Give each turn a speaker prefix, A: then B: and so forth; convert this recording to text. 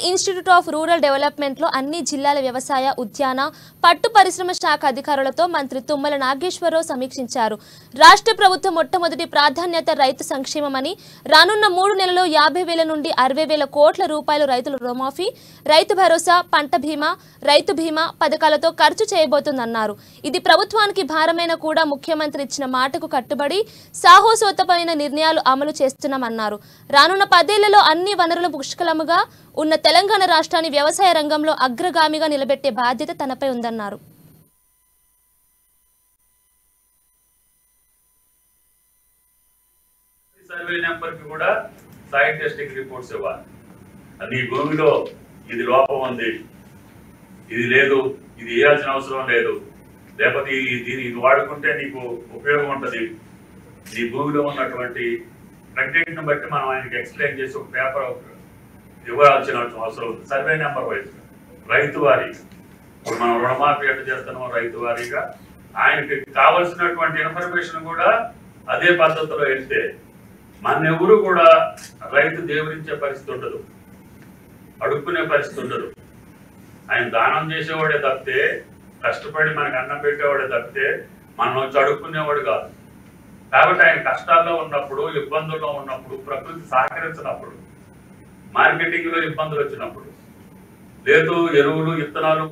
A: Institute of rural development లో అన్ని జిల్లాల వ్యవసాయ, ఉద్యాన, పట్టు పరిశ్రమ శాఖ అధికారులతో మంత్రి తుమ్మల నాగేశ్వరరావు సమీక్షించారు. రాష్ట్ర ప్రభుత్వం మొట్టమొదటి ప్రాధాన్యత రైతు సంక్షేమమని, రానున్న 3 నెలల్లో 50,000 నుండి 60,000 కోట్ల రూపాయలు రైతుల రుణమాఫీ, రైతు భరోసా, పంట బీమా, రైతు బీమా పథకాలతో ఖర్చు చేయబోతుందన్నారు. ఇది ప్రభుత్వానికి భారమైన కూడా ముఖ్యమంత్రి ఇచ్చిన మాటకు కట్టుబడి సాహసోపేతమైన నిర్ణయాలు అమలు చేస్తున్నామన్నారు. రానున్న 10 ఏళ్లలో అన్ని వనరులు పుష్కలముగా ఉన్న తెలంగాణ రాష్ట్రాన్ని వ్యవసాయ రంగంలో అగ్రగామిగా నిలబెట్టే బాధ్యత తనపై ఉందన్నారు.
B: సర్వే నెంబర్ కి కూడా సాయిల్ టెస్టింగ్ రిపోర్ట్స్ ఇవ్వాలి. అది ఈ భూమిలో ఇది లోపం ఉంది, ఇది లేదు, ఇది వేయాల్సిన అవసరం లేదు, లేకపోతే ఇది వాడుకుంటే నీకు ఉపయోగం ఉంటుంది, నీ భూమిలో ఉన్నటువంటి కంటెంట్ని బట్టి మనం ఆయనకి ఎక్స్ప్లెయిన్ చేసి ఒక పేపర్ ఇవ్వాల్సిన అవసరం ఉంది. సర్వే నెంబర్ వైజ్ రైతు వారి ఇప్పుడు మనం రుణమాఫీ ఎట్లా చేస్తున్నాం రైతు వారీగా ఆయనకి కావలసినటువంటి ఇన్ఫర్మేషన్ కూడా అదే పద్ధతిలో వెళ్తే మన ఎవరు కూడా రైతు దేవుడించే పరిస్థితి ఉండదు, అడుక్కునే పరిస్థితి ఉండదు. ఆయన దానం చేసేవాడే తప్పితే, కష్టపడి మనకు అన్నం పెట్టేవాడే తప్పితే మనం వచ్చి అడుక్కునేవాడు కాదు. కాబట్టి ఆయన కష్టాల్లో ఉన్నప్పుడు, ఇబ్బందుల్లో ఉన్నప్పుడు, ప్రకృతి సహకరించినప్పుడు, మార్కెటింగ్ లో ఇబ్బందులు వచ్చినప్పుడు, లేదు ఎరువులు, విత్తనాలు